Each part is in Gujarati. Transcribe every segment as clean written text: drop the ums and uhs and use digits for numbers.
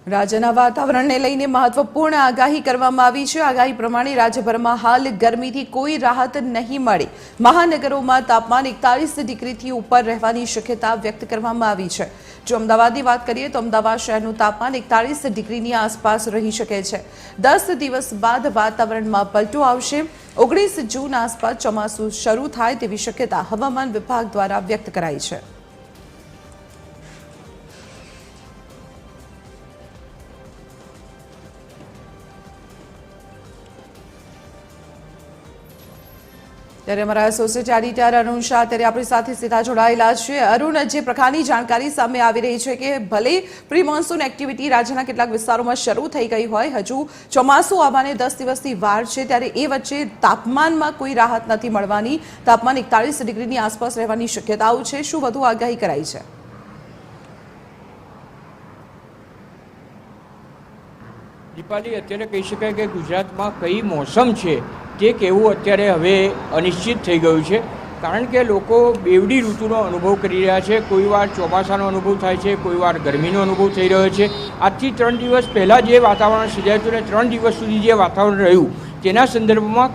રાજ્યના વાતાવરણને લઈને મહત્વપૂર્ણ આગાહી કરવામાં આવી છે। આગાહી પ્રમાણે રાજ્યભરમાં હાલ ગરમીથી કોઈ રાહત નહીં મળે। મહાનગરોમાં તાપમાન 41 ડિગ્રીથી ઉપર રહેવાની શક્યતા વ્યક્ત કરવામાં આવી છે। જો અમદાવાદની વાત કરીએ તો અમદાવાદ શહેરનું તાપમાન 41 ડિગ્રીની આસપાસ રહી શકે છે। 10 દિવસ બાદ વાતાવરણમાં પલટો આવશે। 19 જૂન આસપાસ ચોમાસું શરૂ થાય તેવી શક્યતા હવામાન વિભાગ દ્વારા વ્યક્ત કરાઈ છે। ત્યારે અમારા એસોસિએટ એડિટર અરુણ શાહ ત્યારે આપણી સાથે સીધા જોડાયેલા છે। અરુણ, જે પ્રકારની જાણકારી સામે આવી રહી છે કે ભલે પ્રી મોન્સૂન એક્ટિવિટી રાજ્યના કેટલાક વિસ્તારોમાં શરૂ થઈ ગઈ હોય, હજુ ચોમાસું આવવાને 10 દિવસની વાર છે, ત્યારે એ વચ્ચે તાપમાનમાં કોઈ રાહત નથી મળવાની। તાપમાન 41 ડિગ્રીની આસપાસ રહેવાની શક્યતાઓ છે। શું વધુ આગાહી કરાઈ છે? દીપાલી, અત્યારે કહી શકાય કે ગુજરાતમાં કઈ મોસમ છે તે કહેવું અત્યારે હવે અનિશ્ચિત થઈ ગયું છે, કારણ કે લોકો બેવડી ઋતુનો અનુભવ કરી રહ્યા છે। કોઈવાર ચોમાસાનો અનુભવ થાય છે, કોઈવાર ગરમીનો અનુભવ થઈ રહ્યો છે। આજથી 3 દિવસ પહેલાં જે વાતાવરણ સર્જાયું હતું ને 3 દિવસ સુધી જે વાતાવરણ રહ્યું તેના સંદર્ભમાં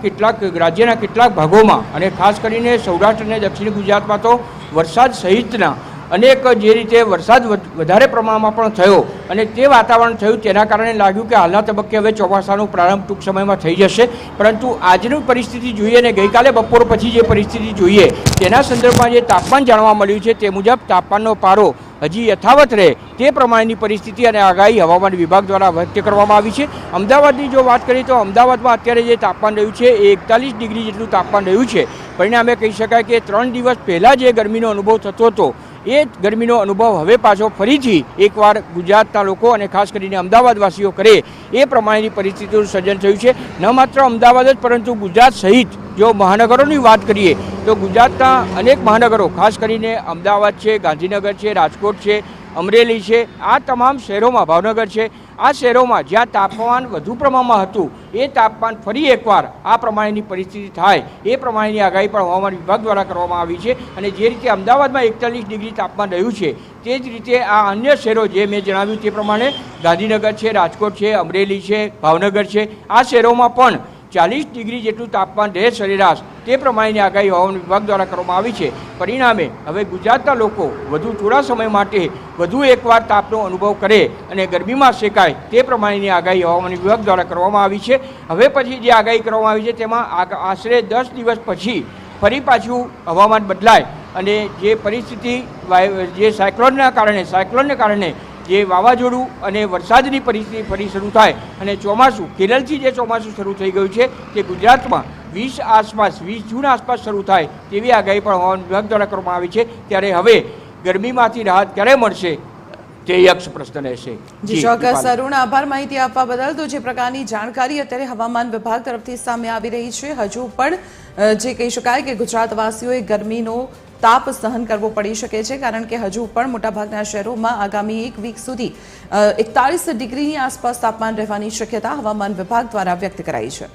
રાજ્યના કેટલાક ભાગોમાં અને ખાસ કરીને સૌરાષ્ટ્ર અને દક્ષિણ ગુજરાતમાં તો વરસાદ સહિતના અનેક જે રીતે વરસાદ વધારે પ્રમાણમાં પણ થયો અને તે વાતાવરણ થયું તેના કારણે લાગ્યું કે હાલના તબક્કે હવે ચોમાસાનો પ્રારંભ ટૂંક સમયમાં થઈ જશે। પરંતુ આજની પરિસ્થિતિ જોઈએ અને ગઈકાલે બપોર પછી જે પરિસ્થિતિ જોઈએ તેના સંદર્ભમાં જે તાપમાન જાણવા મળ્યું છે તે મુજબ તાપમાનનો પારો હજી યથાવત રહે તે પ્રમાણેની પરિસ્થિતિ અને આગાહી હવામાન વિભાગ દ્વારા વ્યક્ત કરવામાં આવી છે। અમદાવાદની જો વાત કરીએ તો અમદાવાદમાં અત્યારે જે તાપમાન રહ્યું છે એ 41 ડિગ્રી જેટલું તાપમાન રહ્યું છે। પરિણામે કહી શકાય કે 3 દિવસ પહેલાં જે ગરમીનો અનુભવ થતો હતો એ ગરમીનો અનુભવ હવે પાછો ફરીથી એકવાર ગુજરાતના લોકો અને ખાસ કરીને અમદાવાદવાસીઓ કરે એ પ્રમાણેની પરિસ્થિતિનું સર્જન થયું છે। ન માત્ર અમદાવાદ જ પરંતુ ગુજરાત સહિત જો મહાનગરોની વાત કરીએ તો ગુજરાતના અનેક મહાનગરો ખાસ કરીને અમદાવાદ છે, ગાંધીનગર છે, રાજકોટ છે, અમરેલી છે, આ તમામ શહેરોમાં, ભાવનગર છે, આ શહેરોમાં જ્યાં તાપમાન વધુ પ્રમાણમાં હતું એ તાપમાન ફરી એકવાર આ પ્રમાણેની પરિસ્થિતિ થાય એ પ્રમાણેની આગાહી પણ હવામાન વિભાગ દ્વારા કરવામાં આવી છે। અને જે રીતે અમદાવાદમાં 41 ડિગ્રી તાપમાન રહ્યું છે તે જ રીતે આ અન્ય શહેરો જે મેં જણાવ્યું તે પ્રમાણે ગાંધીનગર છે, રાજકોટ છે, અમરેલી છે, ભાવનગર છે, આ શહેરોમાં પણ 40 ડિગ્રી જેટલું તાપમાન રહે સરેરાશ તે પ્રમાણેની આગાહી હવામાન વિભાગ દ્વારા કરવામાં આવી છે। પરિણામે હવે ગુજરાતના લોકો વધુ થોડા સમય માટે વધુ એકવાર તાપનો અનુભવ કરે અને ગરમીમાં શેકાય તે પ્રમાણેની આગાહી હવામાન વિભાગ દ્વારા કરવામાં આવી છે। હવે પછી જે આગાહી કરવામાં આવી છે તેમાં આશરે 10 દિવસ પછી ફરી પાછું હવામાન બદલાય અને જે પરિસ્થિતિ જે સાયક્લોનને કારણે જે વાવાઝોડું અને વરસાદની પરિસ્થિતિ ફરી શરૂ થાય અને ચોમાસું કેરળથી જે ચોમાસું શરૂ થઈ ગયું છે તે ગુજરાતમાં 20 જૂન આસપાસ શરૂ થાય તેવી આગાહી પણ હવામાન વિભાગ દ્વારા કરવામાં આવી છે। ત્યારે હવે ગરમીમાંથી રાહત ક્યારે મળશે તે યક્ષ પ્રશ્ન રહેશે। જી ચોક્કસ અરુણ, આભાર માહિતી આપવા બદલ। તો જે પ્રકારની જાણકારી અત્યારે હવામાન વિભાગ તરફથી સામે આવી રહી છે, હજુ પણ જે કહી શકાય કે ગુજરાતવાસીઓએ ગરમીનો તાપ સહન કરવો પડી શકે છે, કારણ કે હજુ પણ મોટાભાગના શહેરોમાં આગામી 1 વીક સુધી 41 ડિગ્રીની આસપાસ તાપમાન રહેવાની શક્યતા હવામાન વિભાગ દ્વારા વ્યક્ત કરાઈ છે।